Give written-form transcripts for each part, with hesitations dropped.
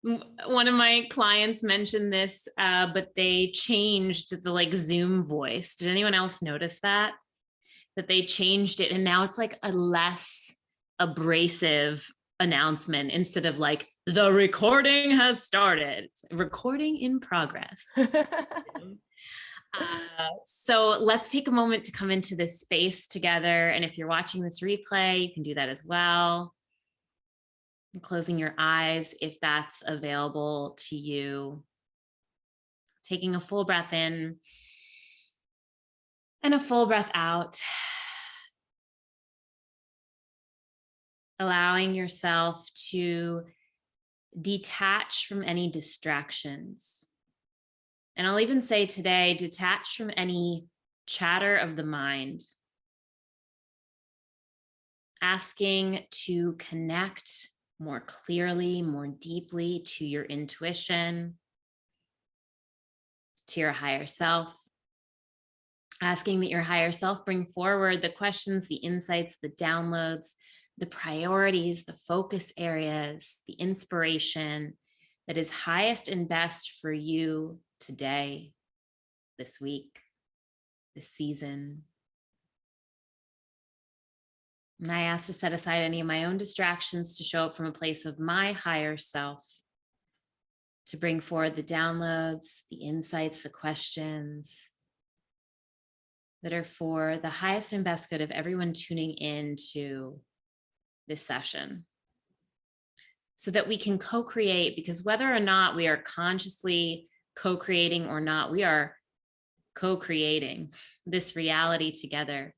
One of my clients mentioned this, but they changed the like Zoom voice. Did anyone else notice that? That they changed it and now it's like a less abrasive announcement instead of like the recording has started. It's recording in progress. So let's take a moment to come into this space together. And if you're watching this replay, you can do that as well. And closing your eyes if that's available to you. Taking a full breath in and a full breath out. Allowing yourself to detach from any distractions. And I'll even say today, detach from any chatter of the mind. Asking to connect more clearly, more deeply to your intuition, to your higher self. Asking that your higher self bring forward the questions, the insights, the downloads, the priorities, the focus areas, the inspiration that is highest and best for you today, this week, this season. And I ask to set aside any of my own distractions to show up from a place of my higher self, to bring forward the downloads, the insights, the questions that are for the highest and best good of everyone tuning in to this session, so that we can co-create, because whether or not we are consciously co-creating or not, we are co-creating this reality together,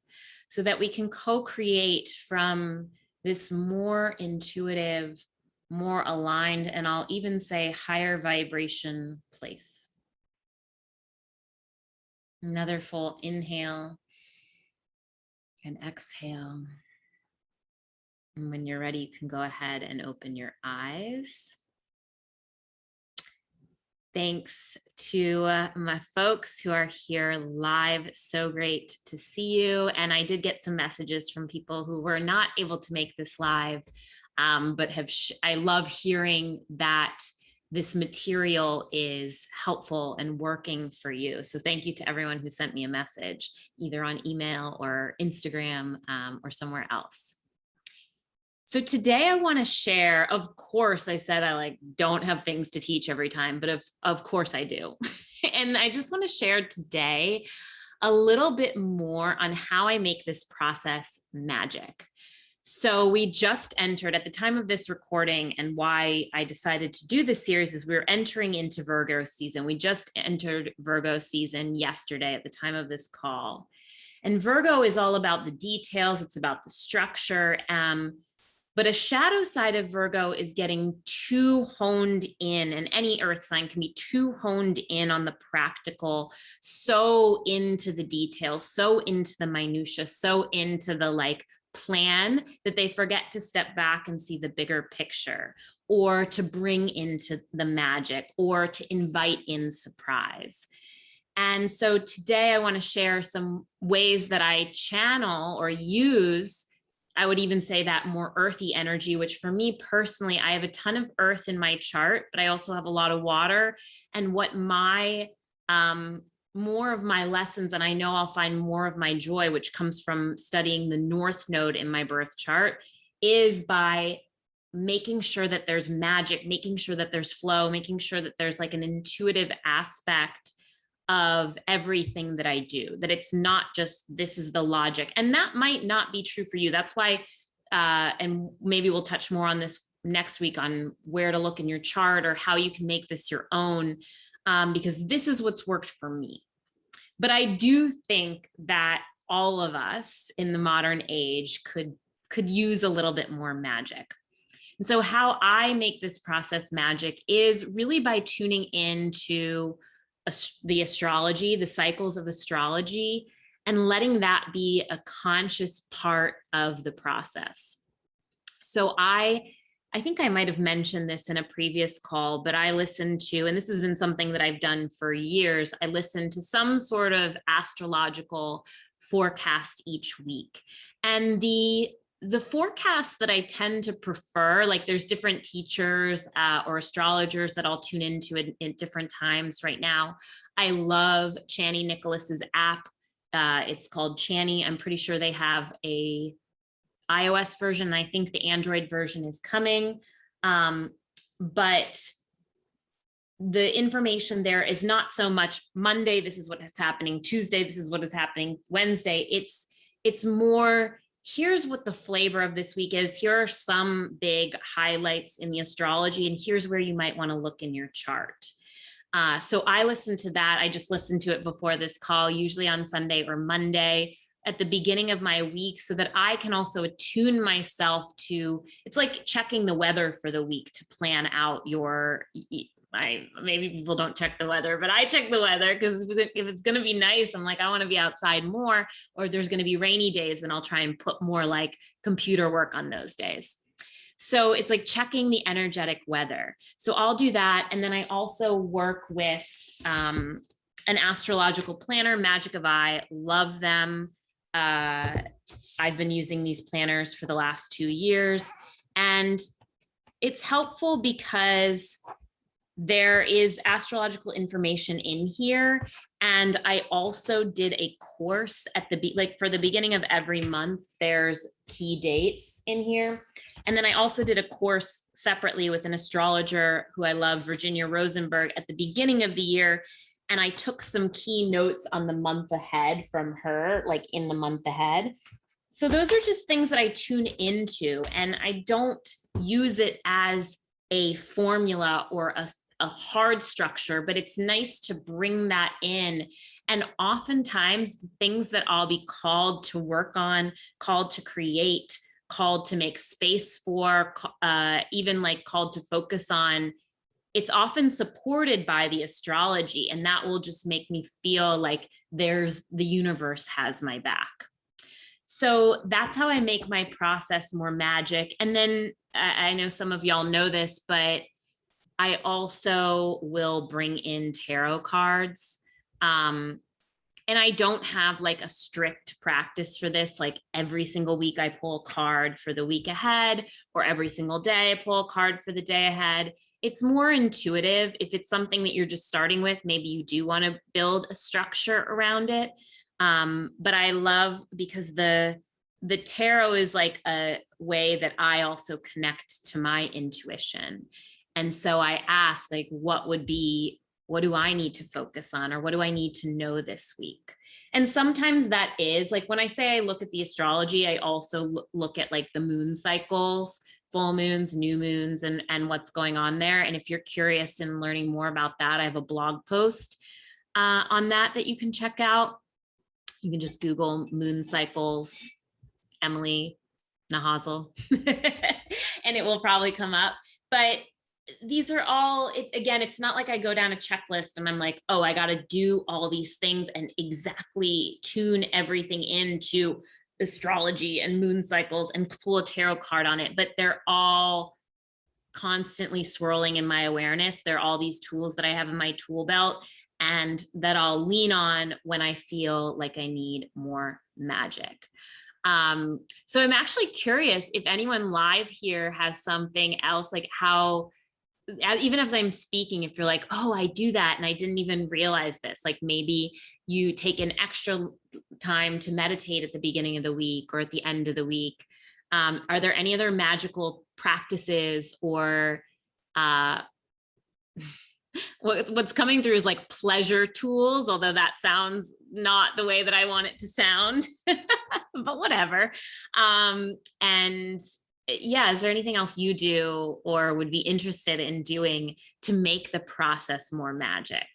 so that we can co-create from this more intuitive, more aligned, and I'll even say higher vibration place. Another full inhale and exhale. And when you're ready, you can go ahead and open your eyes. Thanks to my folks who are here live. So great to see you. And I did get some messages from people who were not able to make this live, but I love hearing that this material is helpful and working for you. So thank you to everyone who sent me a message, either on email or Instagram or somewhere else. So today I want to share, of course, I said I don't have things to teach every time, but of course I do. And I just want to share today a little bit more on how I make this process magic. So we just entered at the time of this recording, and why I decided to do this series is we're entering into Virgo season. We just entered Virgo season yesterday at the time of this call. And Virgo is all about the details. It's about the structure. But a shadow side of Virgo is getting too honed in, and any earth sign can be too honed in on the practical, so into the details, so into the minutia, so into the plan that they forget to step back and see the bigger picture, or to bring into the magic, or to invite in surprise. And so today I want to share some ways that I channel or use, I would even say, that more earthy energy, which for me personally, I have a ton of earth in my chart, but I also have a lot of water. And what my more of my lessons, and I know I'll find more of my joy, which comes from studying the North Node in my birth chart, is by making sure that there's magic, making sure that there's flow, making sure that there's like an intuitive aspect of everything that I do, that it's not just this is the logic. And that might not be true for you. That's why, and maybe we'll touch more on this next week on where to look in your chart or how you can make this your own, because this is what's worked for me. But I do think that all of us in the modern age could use a little bit more magic. And so how I make this process magic is really by tuning into the astrology, the cycles of astrology, and letting that be a conscious part of the process. So I think I might have mentioned this in a previous call, but I listen to, and this has been something that I've done for years, I listen to some sort of astrological forecast each week. And the the forecasts that I tend to prefer, like there's different teachers or astrologers that I'll tune into at different times right now. I love Chani Nicholas's app. It's called Chani. I'm pretty sure they have a iOS version. I think the Android version is coming. But the information there is not so much Monday, this is what is happening, Tuesday, this is what is happening, Wednesday. It's more, here's what the flavor of this week is. Here are some big highlights in the astrology, and here's where you might want to look in your chart. So I listen to that. I just listened to it before this call, usually on Sunday or Monday at the beginning of my week, so that I can also attune myself to, it's like checking the weather for the week to plan out your, maybe people don't check the weather, but I check the weather, because if it's going to be nice, I'm like, I want to be outside more, or there's going to be rainy days, then I'll try and put more like computer work on those days. So it's like checking the energetic weather. So I'll do that. And then I also work with an astrological planner, Magic of I, love them. I've been using these planners for the last 2 years, and it's helpful because there is astrological information in here. And I also did a course at like for the beginning of every month, there's key dates in here. And then I also did a course separately with an astrologer who I love, Virginia Rosenberg, at the beginning of the year. And I took some key notes on the month ahead from her, like in the month ahead. So those are just things that I tune into, and I don't use it as a formula or a hard structure, but it's nice to bring that in. And oftentimes the things that I'll be called to work on, called to create, called to make space for, even like called to focus on, it's often supported by the astrology, and that will just make me feel like the universe has my back. So that's how I make my process more magic. And then I know some of y'all know this, but I also will bring in tarot cards. And I don't have like a strict practice for this. Like every single week I pull a card for the week ahead, or every single day I pull a card for the day ahead. It's more intuitive. If it's something that you're just starting with, maybe you do want to build a structure around it. But I love, because the tarot is like a way that I also connect to my intuition. And so I ask, like, what do I need to focus on, or what do I need to know this week? And sometimes that is like, when I say I look at the astrology, I also look at like the moon cycles, full moons, new moons, and what's going on there. And if you're curious in learning more about that, I have a blog post on that you can check out. You can just Google moon cycles, Emily Nahazel, and it will probably come up. But these are all, again, it's not like I go down a checklist and I'm like, oh, I got to do all these things and exactly tune everything into astrology and moon cycles and pull a tarot card on it. But they're all constantly swirling in my awareness. They're all these tools that I have in my tool belt, and that I'll lean on when I feel like I need more magic. So I'm actually curious if anyone live here has something else, like how, even as I'm speaking, if you're like, oh, I do that and I didn't even realize this, like maybe you take an extra time to meditate at the beginning of the week or at the end of the week. Are there any other magical practices, or what's coming through is like pleasure tools, although that sounds not the way that I want it to sound, but whatever. And yeah, is there anything else you do or would be interested in doing to make the process more magic?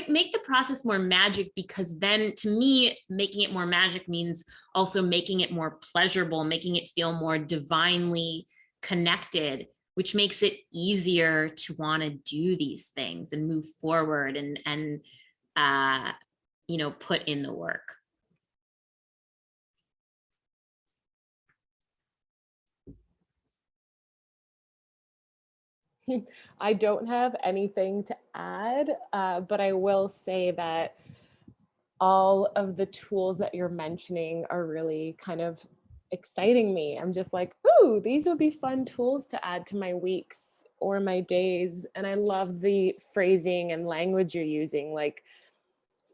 Make the process more magic, because then to me, making it more magic means also making it more pleasurable, making it feel more divinely connected, which makes it easier to want to do these things and move forward and put in the work. I don't have anything to add, but I will say that all of the tools that you're mentioning are really kind of exciting me. I'm just like, ooh, these would be fun tools to add to my weeks or my days. And I love the phrasing and language you're using, like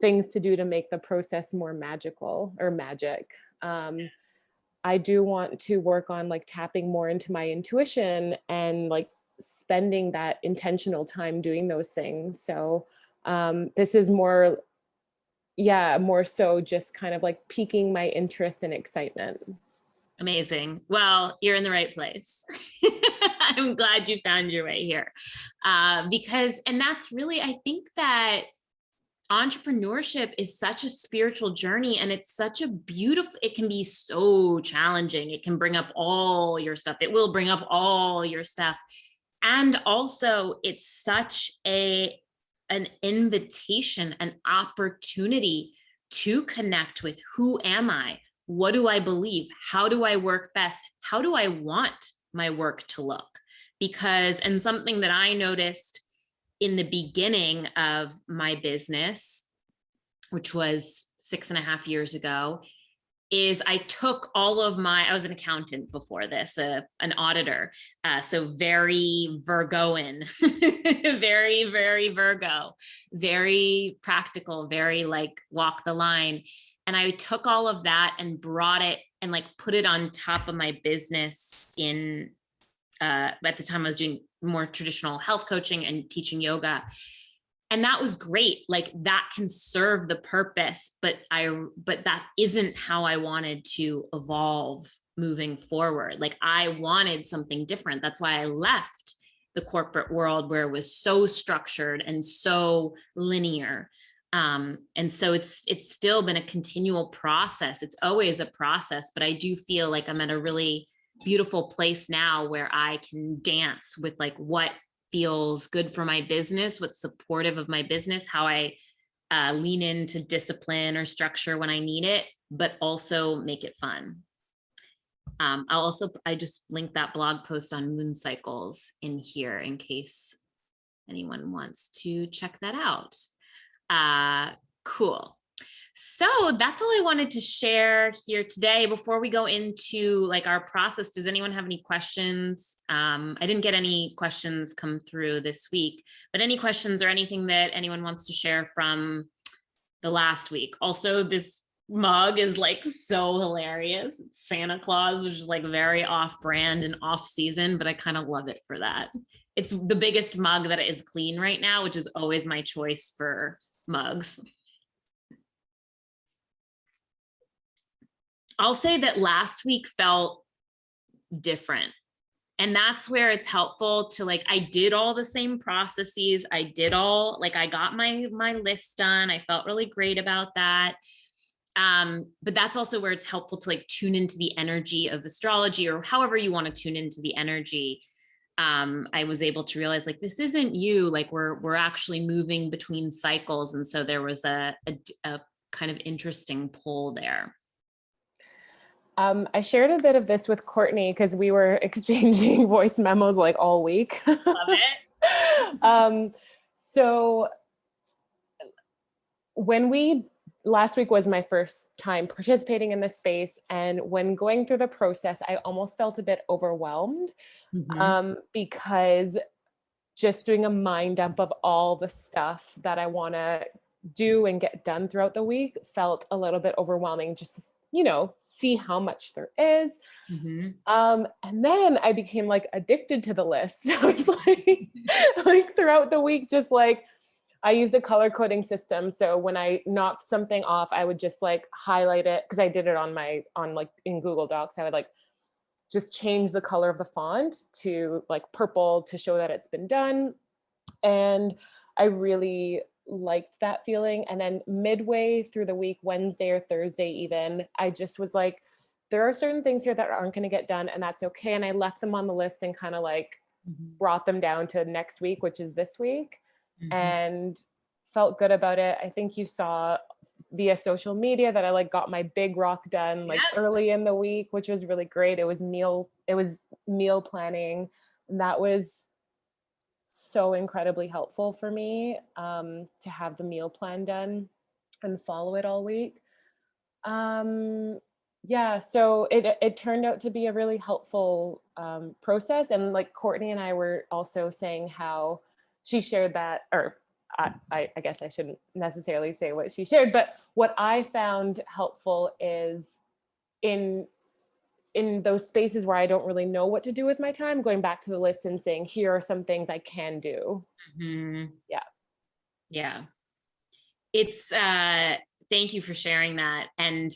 things to do to make the process more magical or magic. I do want to work on like tapping more into my intuition and like spending that intentional time doing those things. So this is more, yeah, more so just kind of like piquing my interest and excitement. Amazing. Well, you're in the right place. I'm glad you found your way here. Because, and that's really, I think that entrepreneurship is such a spiritual journey, and it's such a beautiful, it can be so challenging. It can bring up all your stuff. It will bring up all your stuff. And also it's such an invitation, an opportunity to connect with who am I? What do I believe? How do I work best? How do I want my work to look? Because, and something that I noticed in the beginning of my business, which was 6.5 years ago, is I took all of my, I was an accountant before this, an auditor. So very Virgoan, very, very Virgo, very practical, very like walk the line. And I took all of that and brought it and like put it on top of my business at the time I was doing more traditional health coaching and teaching yoga. And that was great. Like that can serve the purpose, but that isn't how I wanted to evolve moving forward. Like I wanted something different. That's why I left the corporate world where it was so structured and so linear. And so it's still been a continual process. It's always a process, but I do feel like I'm at a really beautiful place now where I can dance with like what feels good for my business, what's supportive of my business, how I lean into discipline or structure when I need it, but also make it fun. I just linked that blog post on moon cycles in here in case anyone wants to check that out. Cool. So that's all I wanted to share here today. Before we go into like our process, does anyone have any questions? I didn't get any questions come through this week, but any questions or anything that anyone wants to share from the last week? Also, this mug is like so hilarious. It's Santa Claus, which is like very off brand and off season, but I kind of love it for that. It's the biggest mug that is clean right now, which is always my choice for mugs. I'll say that last week felt different. And that's where it's helpful to like, I did all the same processes. I got my list done. I felt really great about that. But that's also where it's helpful to like tune into the energy of astrology or however you want to tune into the energy. I was able to realize like, this isn't you, like we're actually moving between cycles. And so there was a kind of interesting pull there. I shared a bit of this with Courtney because we were exchanging voice memos like all week. Love it. So last week was my first time participating in this space. And when going through the process, I almost felt a bit overwhelmed because just doing a mind dump of all the stuff that I want to do and get done throughout the week felt a little bit overwhelming, just to, see how much there is. And then I became like addicted to the list. So it's like throughout the week, just like I used a color coding system. So when I knocked something off, I would just like highlight it because I did it on in Google Docs. I would like just change the color of the font to like purple to show that it's been done. And I really liked that feeling. And then midway through the week, Wednesday or Thursday even, I just was like, there are certain things here that aren't going to get done, and that's okay. And I left them on the list and kind of like brought them down to next week, which is this week, and felt good about it. I think you saw via social media that I like got my big rock done like early in the week, which was really great. It was meal planning, and that was so incredibly helpful for me to have the meal plan done and follow it all week. Yeah, so it turned out to be a really helpful process, and like Courtney and I were also saying how she shared that, or I guess I shouldn't necessarily say what she shared, but what I found helpful is in those spaces where I don't really know what to do with my time, going back to the list and saying, here are some things I can do. Mhm. Yeah. Yeah. It's thank you for sharing that. And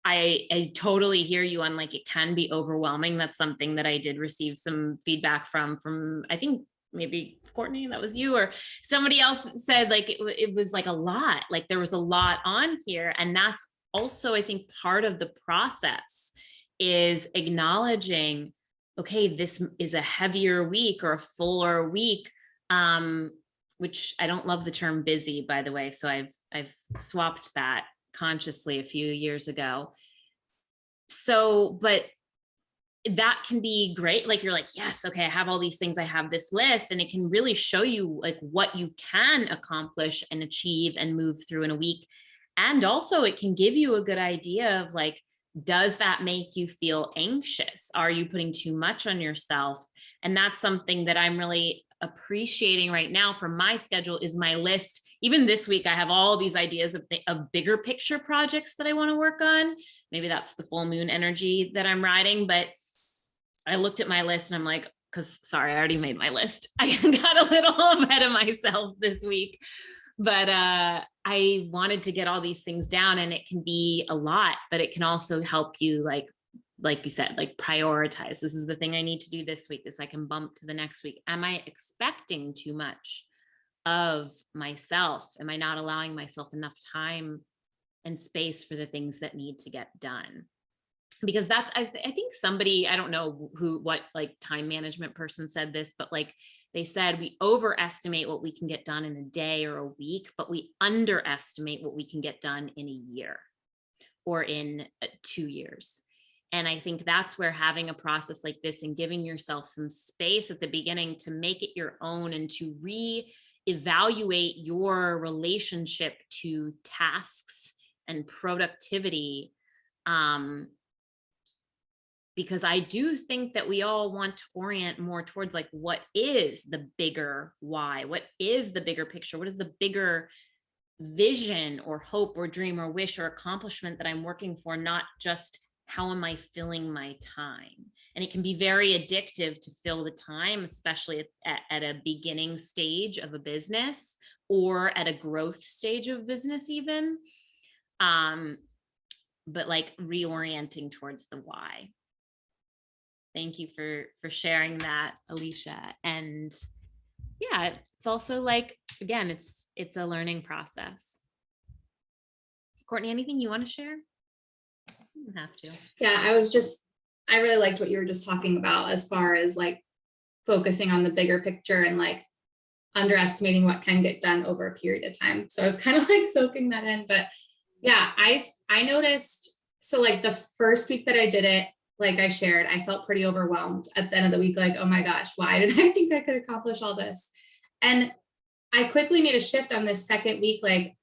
I totally hear you on like it can be overwhelming. That's something that I did receive some feedback from I think maybe Courtney, that was you, or somebody else said like it was like a lot, like there was a lot on here. And that's also, I think, part of the process is acknowledging, okay, this is a heavier week or a fuller week. Which I don't love the term busy, by the way. So I've swapped that consciously a few years ago. So, but that can be great. Like you're like, yes, okay, I have all these things, I have this list, and it can really show you like what you can accomplish and achieve and move through in a week. And also it can give you a good idea of like, does that make you feel anxious? Are you putting too much on yourself? And that's something that I'm really appreciating right now for my schedule is my list. Even this week, I have all these ideas of bigger picture projects that I want to work on. Maybe that's the full moon energy that I'm riding, but I looked at my list and I'm like, because sorry, I already made my list. I got a little ahead of myself this week, but I wanted to get all these things down, and it can be a lot, but it can also help you like you said, like prioritize. This is the thing I need to do this week. This I can bump to the next week. Am I expecting too much of myself? Am I not allowing myself enough time and space for the things that need to get done? Because that's I think somebody, I don't know what like time management person said this, but like they said we overestimate what we can get done in a day or a week, but we underestimate what we can get done in a year or in 2 years. And I think that's where having a process like this and giving yourself some space at the beginning to make it your own and to re-evaluate your relationship to tasks and productivity. Because I do think that we all want to orient more towards like, what is the bigger why? What is the bigger picture? What is the bigger vision or hope or dream or wish or accomplishment that I'm working for? Not just how am I filling my time? And it can be very addictive to fill the time, especially at a beginning stage of a business or at a growth stage of business even. But like reorienting towards the why. Thank you for sharing that, Alicia. And yeah, it's also like, again, it's a learning process. Courtney, anything you want to share? You don't have to. Yeah, I really liked what you were just talking about as far as like focusing on the bigger picture and like underestimating what can get done over a period of time. So I was kind of like soaking that in, but yeah, I noticed, so like the first week that I did it, like I shared, I felt pretty overwhelmed at the end of the week, like, oh my gosh, why did I think I could accomplish all this? And I quickly made a shift on this second week. Like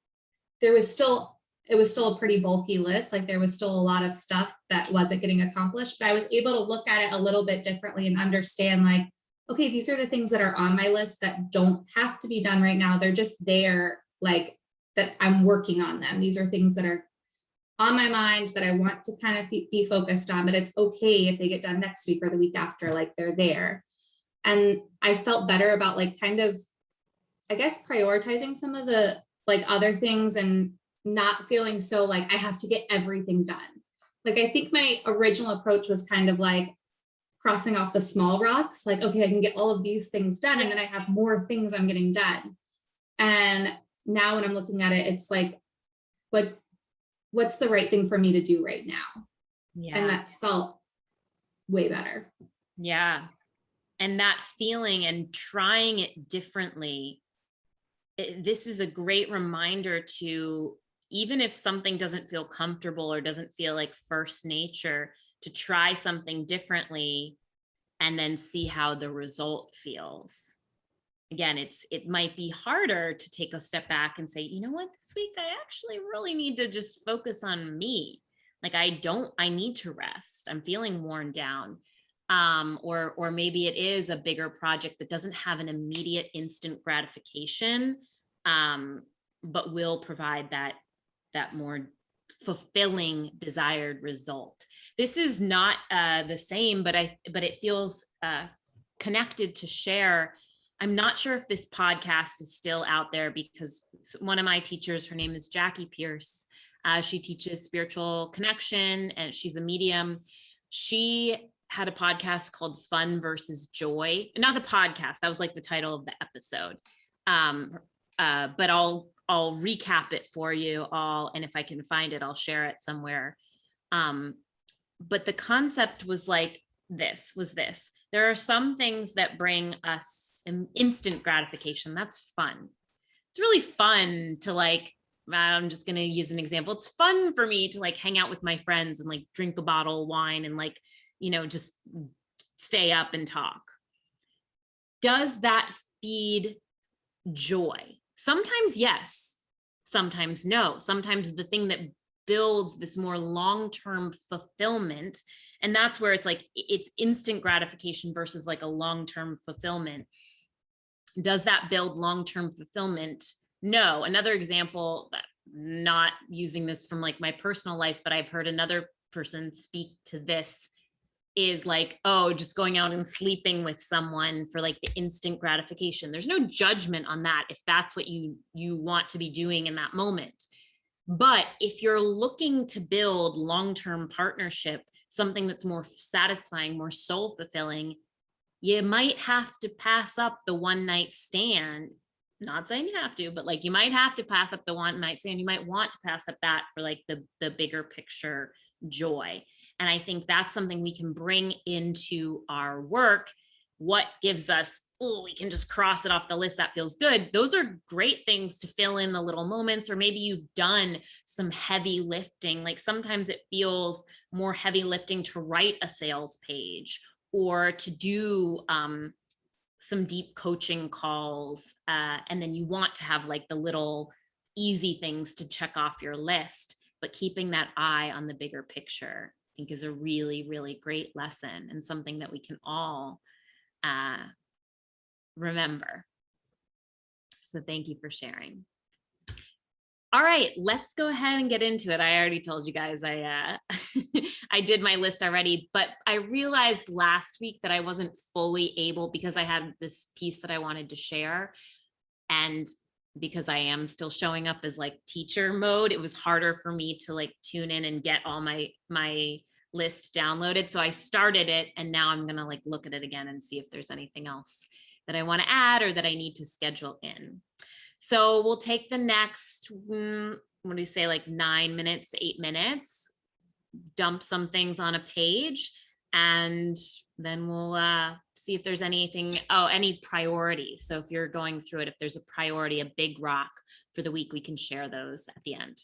it was still a pretty bulky list. Like there was still a lot of stuff that wasn't getting accomplished, but I was able to look at it a little bit differently and understand like, okay, these are the things that are on my list that don't have to be done right now. They're just there, like that I'm working on them. These are things that are on my mind that I want to kind of be focused on, but it's okay if they get done next week or the week after, like they're there. And I felt better about like kind of, I guess, prioritizing some of the like other things and not feeling so like I have to get everything done. Like I think my original approach was kind of like crossing off the small rocks, like, okay, I can get all of these things done and then I have more things I'm getting done. And now when I'm looking at it, it's like, what's the right thing for me to do right now? Yeah. And that's felt way better. Yeah. And that feeling and trying it differently, this is a great reminder to, even if something doesn't feel comfortable or doesn't feel like first nature, to try something differently and then see how the result feels. Again, it might be harder to take a step back and say, you know what, this week I actually really need to just focus on me. Like, I need to rest. I'm feeling worn down. Or maybe it is a bigger project that doesn't have an immediate instant gratification, but will provide that more fulfilling desired result. This is not the same, but it feels connected to share. I'm not sure if this podcast is still out there, because one of my teachers, her name is Jackie Pierce. She teaches spiritual connection and she's a medium. She had a podcast called Fun versus Joy. Not the podcast, that was like the title of the episode. But I'll recap it for you all. And if I can find it, I'll share it somewhere. But the concept was like this. There are some things that bring us instant gratification. That's fun. It's really fun to like, I'm just going to use an example. It's fun for me to like hang out with my friends and like drink a bottle of wine and like, just stay up and talk. Does that feed joy? Sometimes yes, sometimes no. Sometimes the thing that builds this more long-term fulfillment, and that's where it's like, it's instant gratification versus like a long-term fulfillment. Does that build long-term fulfillment? No. Another example, not using this from like my personal life, but I've heard another person speak to this, is like, oh, just going out and sleeping with someone for like the instant gratification. There's no judgment on that if that's what you want to be doing in that moment. But if you're looking to build long-term partnership, something that's more satisfying, more soul fulfilling, you might have to pass up the one night stand. Not saying you have to, but like you might have to pass up the one night stand. You might want to pass up that for like the bigger picture joy. And I think that's something we can bring into our work. What gives us, oh, we can just cross it off the list. That feels good. Those are great things to fill in the little moments, or maybe you've done some heavy lifting. Like sometimes it feels more heavy lifting to write a sales page or to do some deep coaching calls. And then you want to have like the little easy things to check off your list, but keeping that eye on the bigger picture, I think, is a really, really great lesson and something that we can all remember. So thank you for sharing. All right, let's go ahead and get into it. I already told you guys I did my list already, but I realized last week that I wasn't fully able, because I had this piece that I wanted to share, and because I am still showing up as like teacher mode, it was harder for me to like tune in and get all my list downloaded. So I started it, and now I'm gonna like look at it again and see if there's anything else that I want to add or that I need to schedule in. So we'll take the next, what do you say, like 9 minutes, 8 minutes, dump some things on a page, and then we'll see if there's anything, any priorities. So if you're going through it, if there's a priority, a big rock for the week, we can share those at the end.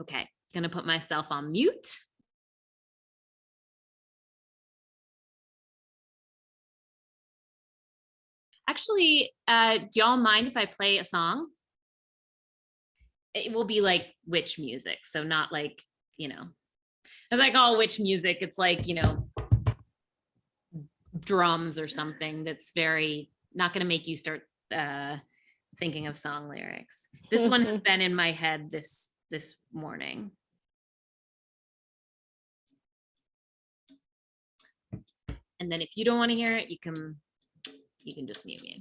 Okay, gonna put myself on mute. Actually, do y'all mind if I play a song? It will be like witch music. So not like, it's like all witch music. It's like, drums or something that's very, not going to make you start thinking of song lyrics. This one has been in my head this morning. And then if you don't want to hear it, you can just mute me.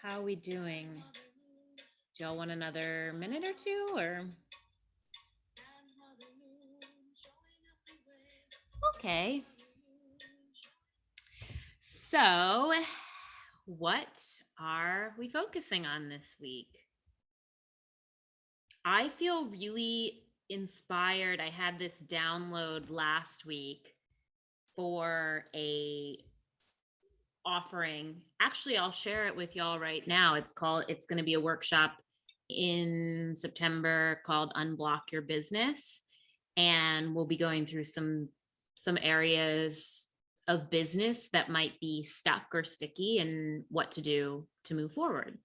how are we doing? Do y'all want another minute or two, or? Okay. So, what are we focusing on this week? I feel really inspired. I had this download last week for a offering. Actually, I'll share it with y'all right now. It's going to be a workshop in September called Unblock Your Business. And we'll be going through some areas of business that might be stuck or sticky and what to do to move forward.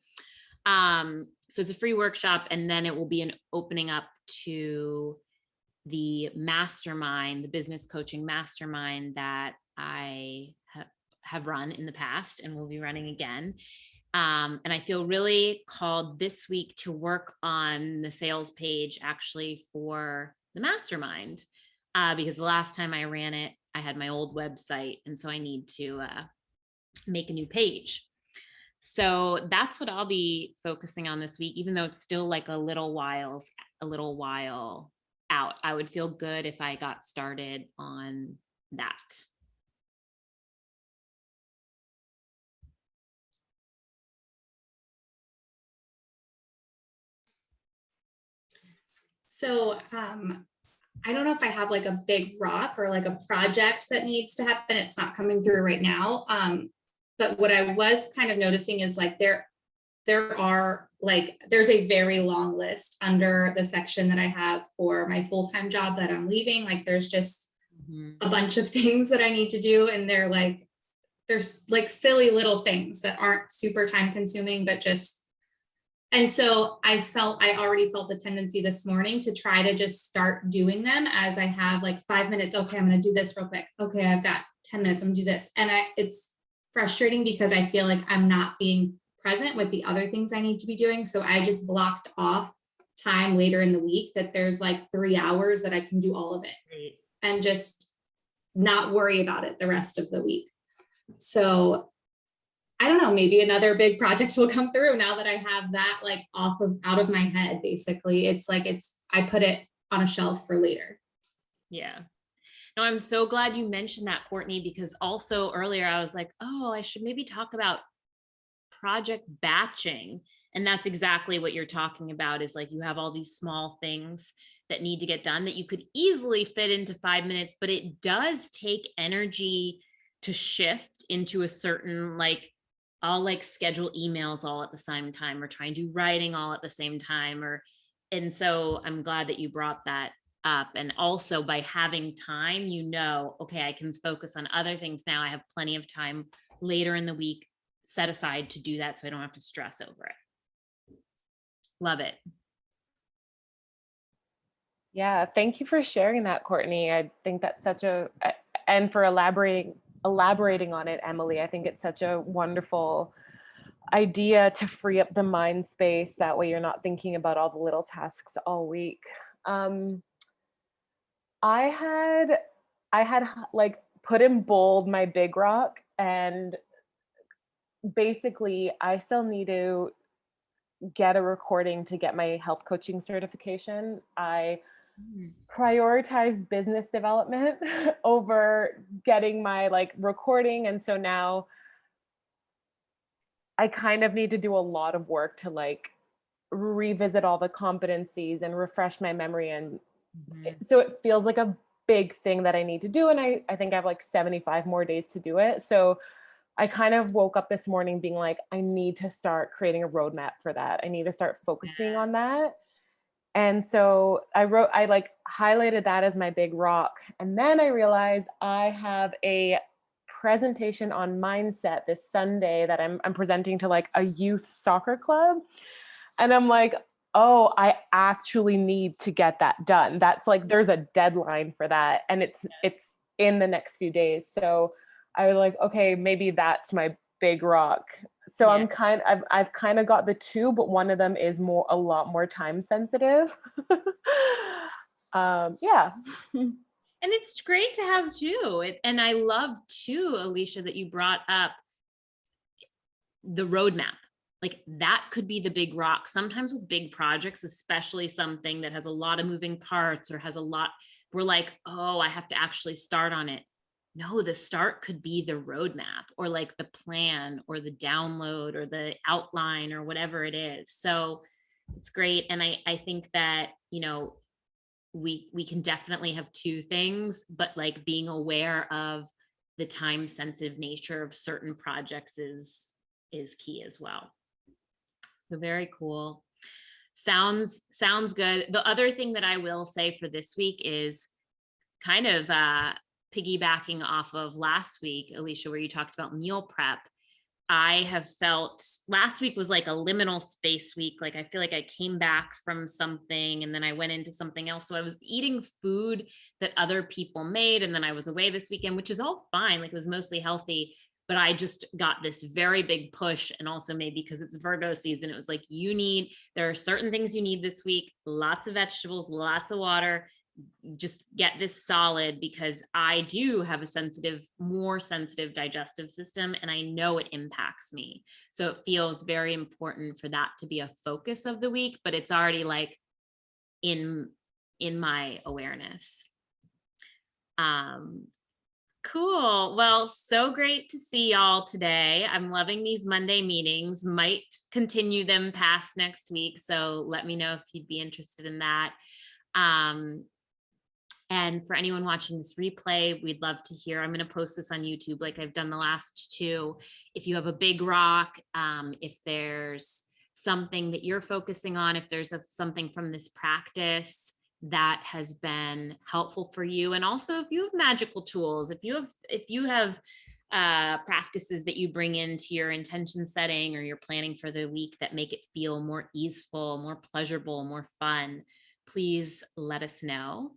So it's a free workshop, and then it will be an opening up to the mastermind, the business coaching mastermind that I have run in the past and will be running again. And I feel really called this week to work on the sales page actually for the mastermind, because the last time I ran it, I had my old website. And so I need to make a new page. So that's what I'll be focusing on this week, even though it's still like a little while out. I would feel good if I got started on that. So I don't know if I have like a big rock or like a project that needs to happen. It's not coming through right now. But what I was kind of noticing is like there's a very long list under the section that I have for my full-time job that I'm leaving. Like there's just a bunch of things that I need to do. And there's like silly little things that aren't super time consuming, but and so I already felt the tendency this morning to try to just start doing them as I have like 5 minutes. Okay, I'm going to do this real quick. Okay, I've got 10 minutes. I'm going to do this. And it's frustrating because I feel like I'm not being present with the other things I need to be doing. So I just blocked off time later in the week that there's like 3 hours that I can do all of it. Right. And just not worry about it the rest of the week. So I don't know, maybe another big project will come through now that I have that like out of my head. Basically, it's like I put it on a shelf for later. Yeah. No, I'm so glad you mentioned that, Courtney, because also earlier I was like, oh, I should maybe talk about project batching. And that's exactly what you're talking about, is like you have all these small things that need to get done that you could easily fit into 5 minutes, but it does take energy to shift into a certain, like, I'll like schedule emails all at the same time, or try and do writing all at the same time, and so I'm glad that you brought that up. And also by having time, okay, I can focus on other things now. I have plenty of time later in the week set aside to do that, so I don't have to stress over it. Love it. Yeah, thank you for sharing that, Courtney. I think that's and for elaborating on it, Emily. I think it's such a wonderful idea to free up the mind space. That way you're not thinking about all the little tasks all week. I had like put in bold my big rock, and basically I still need to get a recording to get my health coaching certification. I prioritize business development over getting my like recording. And so now I kind of need to do a lot of work to like revisit all the competencies and refresh my memory. And so it feels like a big thing that I need to do. And I think I have like 75 more days to do it. So I kind of woke up this morning being like, I need to start creating a roadmap for that. I need to start focusing on that. And so I like highlighted that as my big rock. And then I realized I have a presentation on mindset this Sunday that I'm presenting to like a youth soccer club. And I'm like, oh, I actually need to get that done. That's like, there's a deadline for that. And it's in the next few days. So I was like, okay, maybe that's my big rock. So yeah. I've kind of got the two, but one of them is a lot more time sensitive. Yeah. And it's great to have two. And I love too, Alicia, that you brought up the roadmap. like that could be the big rock. Sometimes with big projects, especially something that has a lot of moving parts or has a lot, we're like, oh, I have to actually start on it. No, the start could be the roadmap or like the plan or the download or the outline or whatever it is. So it's great. And I think that, you know, we can definitely have two things, but like being aware of the time sensitive nature of certain projects is key as well. So very cool. Sounds good. The other thing that I will say for this week is kind of piggybacking off of last week, Alicia, where you talked about meal prep. I have felt last week was like a liminal space week. Like I feel like I came back from something and then I went into something else. So I was eating food that other people made. And then I was away this weekend, which is all fine. Like it was mostly healthy, but I just got this very big push. And also maybe because it's Virgo season, it was like, there are certain things you need this week, lots of vegetables, lots of water, just get this solid, because I do have a more sensitive digestive system, and I know it impacts me. So it feels very important for that to be a focus of the week, but it's already like in my awareness. Cool. Well, so great to see y'all today. I'm loving these Monday meetings, might continue them past next week. So let me know if you'd be interested in that. And for anyone watching this replay, we'd love to hear. I'm going to post this on YouTube like I've done the last two. If you have a big rock, if there's something that you're focusing on, if there's something from this practice that has been helpful for you, and also if you have magical tools, if you have practices that you bring into your intention setting or your planning for the week that make it feel more easeful, more pleasurable, more fun, please let us know.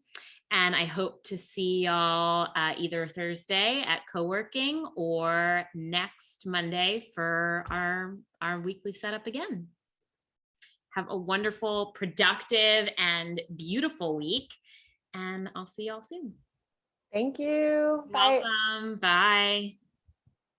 And I hope to see y'all either Thursday at co-working or next Monday for our weekly setup again. Have a wonderful, productive, and beautiful week. And I'll see y'all soon. Thank you. Bye. Welcome. Bye.